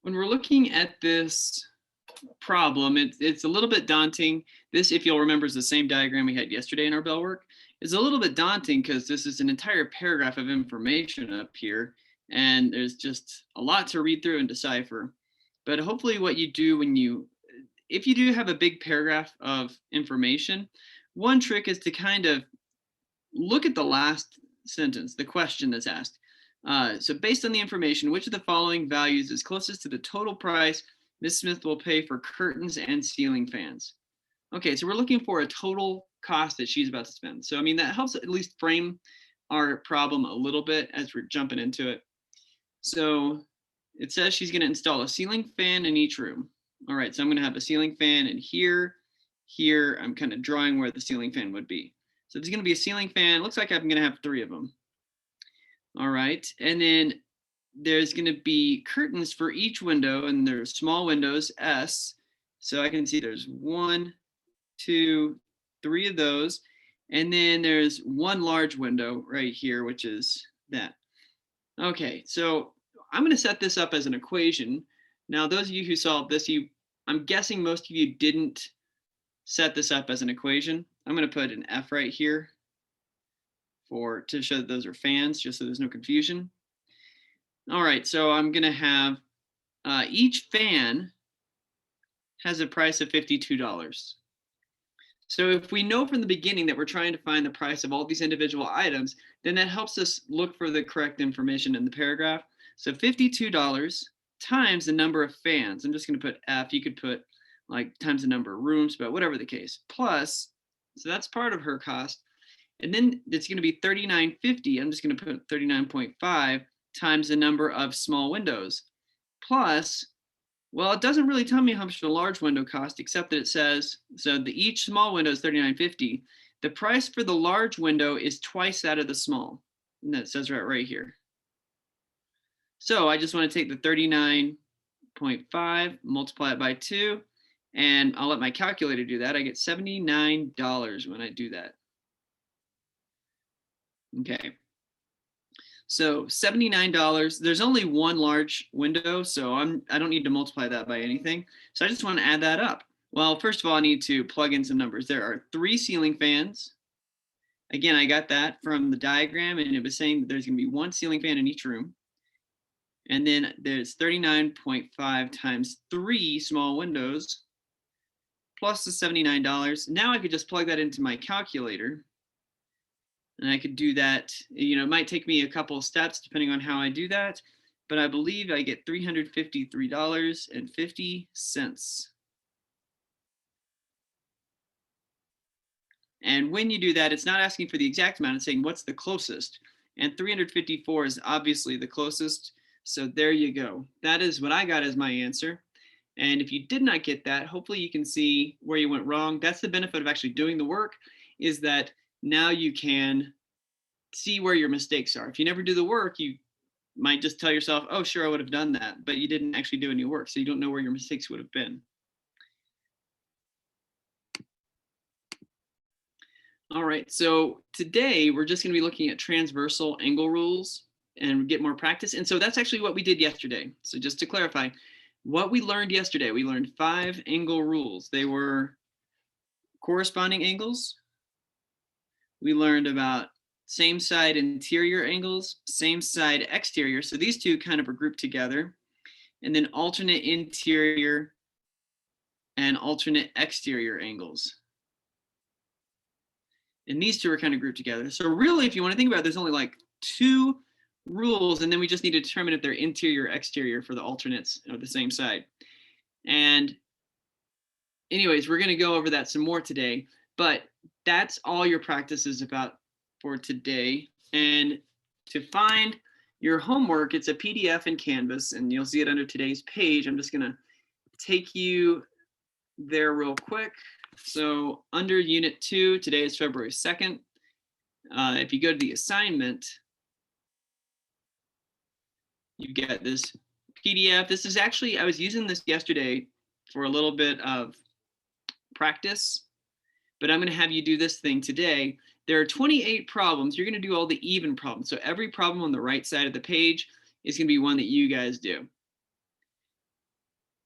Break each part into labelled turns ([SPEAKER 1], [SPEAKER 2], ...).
[SPEAKER 1] When we're looking at this problem, it's a little bit daunting. This, if you'll remember, is the same diagram we had yesterday in our bell work. It's a little bit daunting because this is an entire paragraph of information up here, and there's just a lot to read through and decipher. But hopefully what you do if you do have a big paragraph of information, one trick is to kind of look at the last sentence, the question that's asked. So based on the information, which of the following values is closest to the total price Ms. Smith will pay for curtains and ceiling fans? Okay, so we're looking for a total cost that she's about to spend. So, I mean, that helps at least frame our problem a little bit as we're jumping into it. So it says she's going to install a ceiling fan in each room. All right, so I'm going to have a ceiling fan in here. Here, I'm kind of drawing where the ceiling fan would be. So there's going to be a ceiling fan. Looks like I'm going to have 3 of them. All right, and then there's going to be curtains for each window, and they're small windows, S. So I can see there's 1, 2, 3 of those. And then there's one large window right here, which is that. Okay, so I'm going to set this up as an equation. Now, those of you who solved this, I'm guessing most of you didn't set this up as an equation. I'm going to put an F right here to show that those are fans, just so there's no confusion. All right, so I'm going to have each fan has a price of $52. So if we know from the beginning that we're trying to find the price of all these individual items, then that helps us look for the correct information in the paragraph. So $52 times the number of fans. I'm just going to put F. You could put like times the number of rooms, but whatever the case. Plus, so that's part of her cost. And then it's going to be $39.50. I'm just going to put 39.5 times the number of small windows. Plus, well, it doesn't really tell me how much a large window costs, except that it says, so each small window is $39.50. The price for the large window is twice that of the small. And that says right here. So I just want to take the 39.5, multiply it by 2, and I'll let my calculator do that. I get $79 when I do that. Okay. So $79, there's only one large window, so I don't need to multiply that by anything. So I just want to add that up. Well, first of all, I need to plug in some numbers. There are 3 ceiling fans. Again, I got that from the diagram, and it was saying that there's going to be 1 ceiling fan in each room. And then there's 39.5 times 3 small windows, plus the $79. Now I could just plug that into my calculator. And I could do that, it might take me a couple of steps depending on how I do that, but I believe I get $353.50. And when you do that, it's not asking for the exact amount, it's saying what's the closest. And 354 is obviously the closest. So there you go. That is what I got as my answer. And if you did not get that, hopefully you can see where you went wrong. That's the benefit of actually doing the work, is that now you can see where your mistakes are. If you never do the work, you might just tell yourself, oh, sure, I would have done that, but you didn't actually do any work, so you don't know where your mistakes would have been. All right, so today we're just going to be looking at transversal angle rules and get more practice. And so that's actually what we did yesterday. So just to clarify, what we learned yesterday, we learned 5 angle rules. They were corresponding angles. We learned about same side interior angles, same side exterior. So these two kind of are grouped together. And then alternate interior and alternate exterior angles. And these two are kind of grouped together. So really, if you want to think about it, there's only like 2 rules, and then we just need to determine if they're interior or exterior for the alternates of the same side. And anyways, we're going to go over that some more today, but that's all your practice is about for today. And to find your homework, it's a PDF in Canvas, and you'll see it under today's page. I'm just going to take you there real quick. So under Unit 2, today is February 2nd. If you go to the assignment, you get this PDF. This is actually, I was using this yesterday for a little bit of practice, but I'm going to have you do this thing today. There are 28 problems. You're going to do all the even problems. So every problem on the right side of the page is going to be one that you guys do.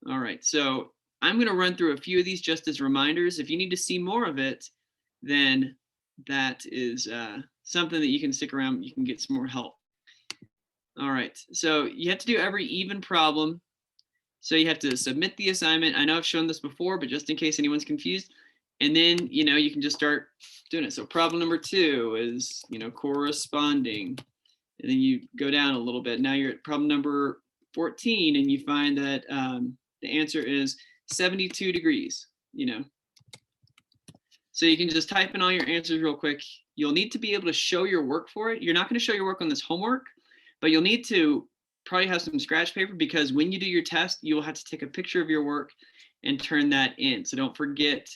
[SPEAKER 1] All right, so I'm going to run through a few of these just as reminders. If you need to see more of it, then that is something that you can stick around. You can get some more help. All right, so you have to do every even problem. So you have to submit the assignment. I know I've shown this before, but just in case anyone's confused. And then, you can just start doing it. So problem number 2 is, corresponding. And then you go down a little bit. Now you're at problem number 14, and you find that the answer is 72 degrees, So you can just type in all your answers real quick. You'll need to be able to show your work for it. You're not going to show your work on this homework, but you'll need to probably have some scratch paper, because when you do your test, you'll have to take a picture of your work and turn that in. So don't forget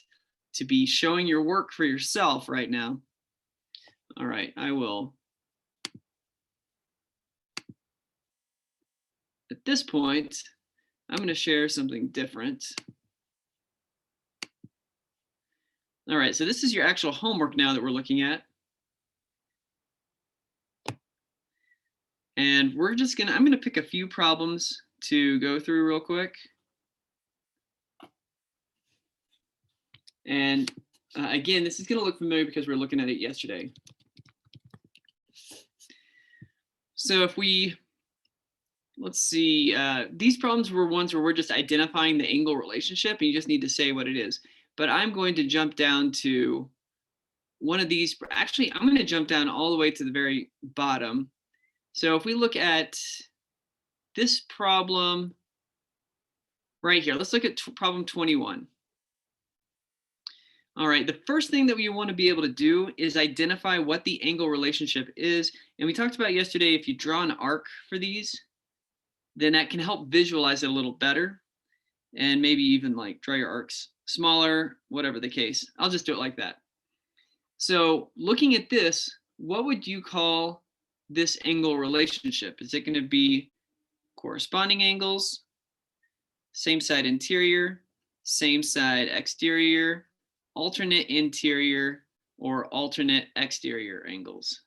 [SPEAKER 1] to be showing your work for yourself right now. All right, I will. At this point, I'm going to share something different. All right, so this is your actual homework now that we're looking at. And I'm gonna pick a few problems to go through real quick. And again, this is gonna look familiar because we're looking at it yesterday. So if let's see, these problems were ones where we're just identifying the angle relationship, and you just need to say what it is. But I'm going to jump down to one of these. Actually, I'm gonna jump down all the way to the very bottom. So if we look at this problem right here, let's look at problem 21. All right, the first thing that we want to be able to do is identify what the angle relationship is. And we talked about yesterday, if you draw an arc for these, then that can help visualize it a little better. And maybe even like draw your arcs smaller, whatever the case. I'll just do it like that. So looking at this, what would you call this angle relationship? Is it going to be corresponding angles, same side interior, same side exterior, alternate interior, or alternate exterior angles?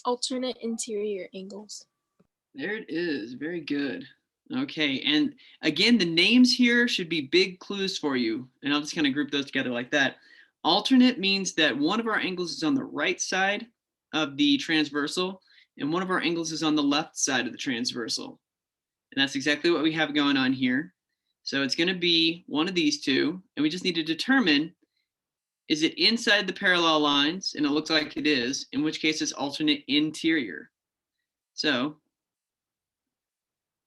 [SPEAKER 2] Alternate interior angles.
[SPEAKER 1] There it is. Very good. Okay, and again, the names here should be big clues for you, and I'll just kind of group those together like that. Alternate means that one of our angles is on the right side of the transversal, and one of our angles is on the left side of the transversal. And that's exactly what we have going on here. So it's going to be one of these two, and we just need to determine, is it inside the parallel lines? And it looks like it is, in which case it's alternate interior. So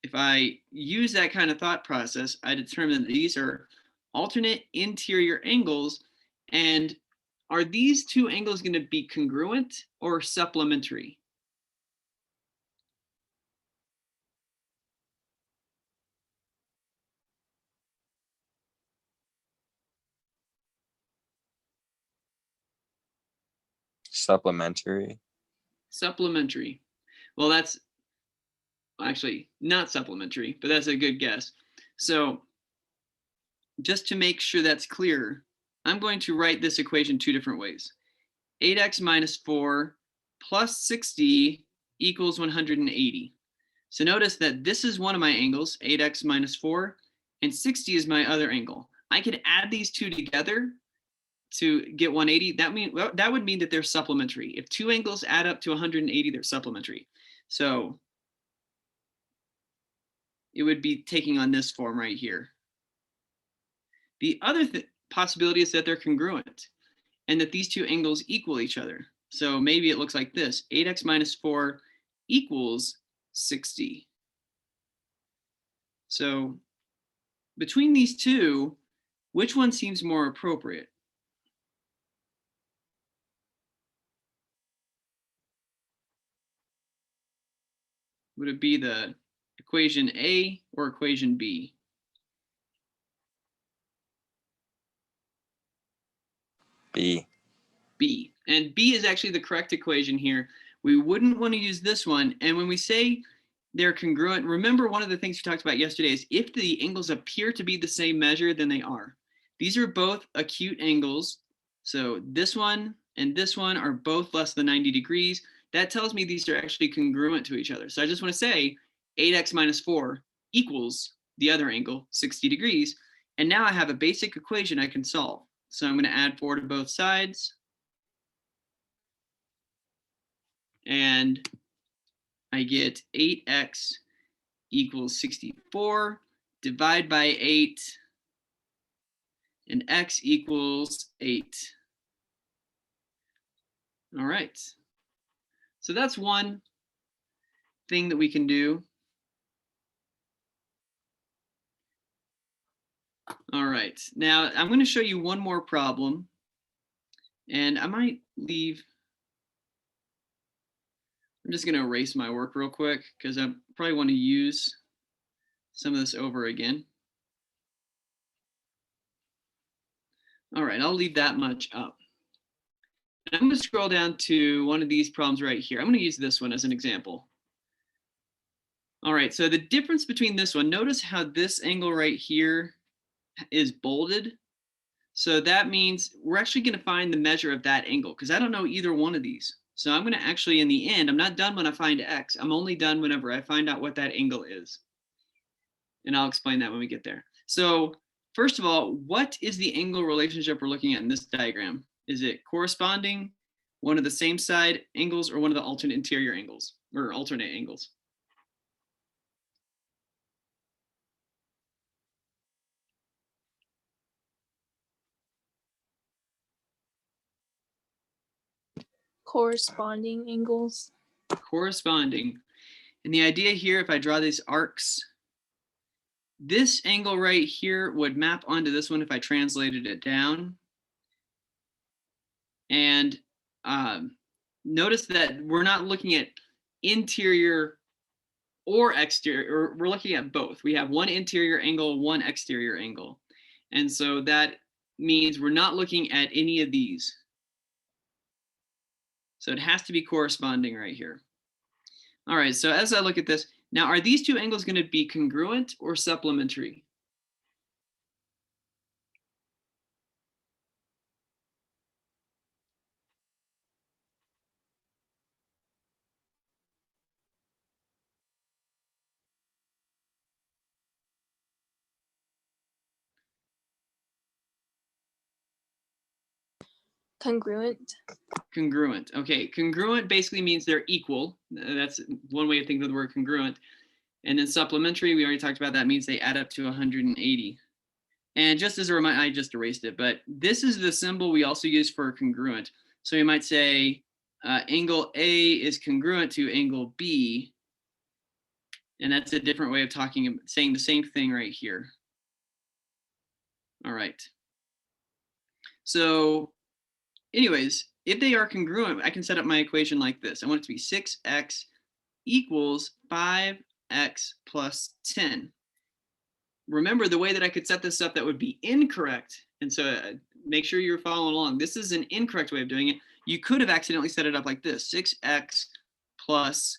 [SPEAKER 1] if I use that kind of thought process, I determine that these are alternate interior angles. And are these two angles going to be congruent or supplementary?
[SPEAKER 3] Supplementary.
[SPEAKER 1] Supplementary. Well, that's actually not supplementary, but that's a good guess. So just to make sure that's clear, I'm going to write this equation two different ways. 8x minus 4 plus 60 equals 180. So notice that this is one of my angles, 8x minus 4, and 60 is my other angle. I could add these two together to get 180. That would mean that they're supplementary. If two angles add up to 180, they're supplementary. So it would be taking on this form right here. The other possibility is that they're congruent and that these two angles equal each other. So maybe it looks like this, 8x minus 4 equals 60. So between these two, which one seems more appropriate? Would it be the equation A or equation B?
[SPEAKER 3] B.
[SPEAKER 1] B. And B is actually the correct equation here. We wouldn't want to use this one. And when we say they're congruent, remember one of the things we talked about yesterday is if the angles appear to be the same measure, then they are. These are both acute angles. So this one and this one are both less than 90 degrees. That tells me these are actually congruent to each other. So I just want to say 8x minus 4 equals the other angle, 60 degrees. And now I have a basic equation I can solve. So I'm going to add 4 to both sides. And I get 8x equals 64, divide by 8, and x equals 8. All right. So that's one thing that we can do. All right. Now I'm going to show you one more problem. And I might leave. I'm just going to erase my work real quick because I probably want to use some of this over again. All right, I'll leave that much up. And I'm going to scroll down to one of these problems right here. I'm going to use this one as an example. All right, so the difference between this one, notice how this angle right here is bolded. So that means we're actually going to find the measure of that angle because I don't know either one of these. So I'm going to actually, in the end, I'm not done when I find x. I'm only done whenever I find out what that angle is. And I'll explain that when we get there. So first of all, what is the angle relationship we're looking at in this diagram? Is it corresponding, one of the same side angles, or one of the alternate interior angles, or alternate angles?
[SPEAKER 2] Corresponding angles.
[SPEAKER 1] Corresponding. And the idea here, if I draw these arcs, this angle right here would map onto this one if I translated it down. And notice that we're not looking at interior or exterior, we're looking at both. We have one interior angle, one exterior angle. And so that means we're not looking at any of these. So it has to be corresponding right here. All right, so as I look at this, now are these two angles going to be congruent or supplementary?
[SPEAKER 2] Congruent.
[SPEAKER 1] Congruent. Okay, congruent basically means they're equal. That's one way to think of the word congruent. And then supplementary, we already talked about, that means they add up to 180. And just as a reminder, I just erased it, but this is the symbol we also use for congruent. So you might say angle A is congruent to angle B. And that's a different way of saying the same thing right here. All right. So anyways, if they are congruent, I can set up my equation like this. I want it to be 6x equals 5x plus 10. Remember, the way that I could set this up that would be incorrect, and so make sure you're following along. This is an incorrect way of doing it. You could have accidentally set it up like this: 6x plus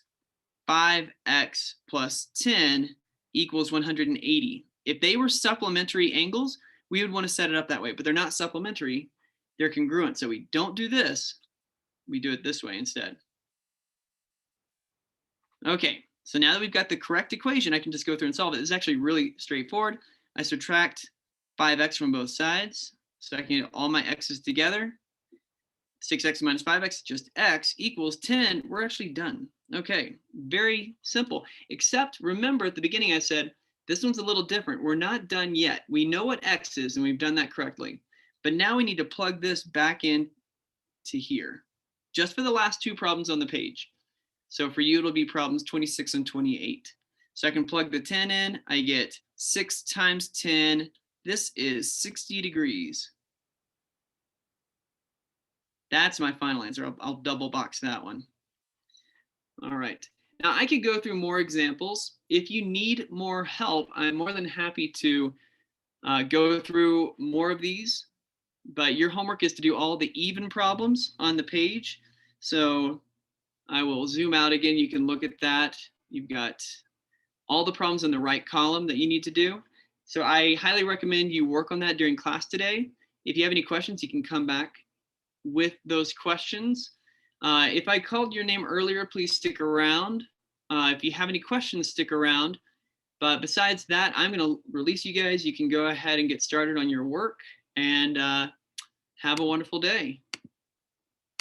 [SPEAKER 1] 5x plus 10 equals 180. If they were supplementary angles, we would want to set it up that way, but they're not supplementary, they're congruent. So we don't do this, we do it this way instead. Okay, so now that we've got the correct equation, I can just go through and solve it. This is actually really straightforward. I subtract 5x from both sides, so I can get all my x's together. 6x minus 5x, just x, equals 10. We're actually done. Okay, very simple. Except remember at the beginning I said, this one's a little different. We're not done yet. We know what x is, and we've done that correctly. But now we need to plug this back in to here, just for the last two problems on the page. So for you, it'll be problems 26 and 28. So I can plug the 10 in. I get 6 times 10. This is 60 degrees. That's my final answer. I'll double box that one. All right. Now I could go through more examples. If you need more help, I'm more than happy to go through more of these. But your homework is to do all the even problems on the page. So I will zoom out again. You can look at that. You've got all the problems in the right column that you need to do. So I highly recommend you work on that during class today. If you have any questions, you can come back with those questions. If I called your name earlier, please stick around. If you have any questions, stick around. But besides that, I'm going to release you guys. You can go ahead and get started on your work and have a wonderful day.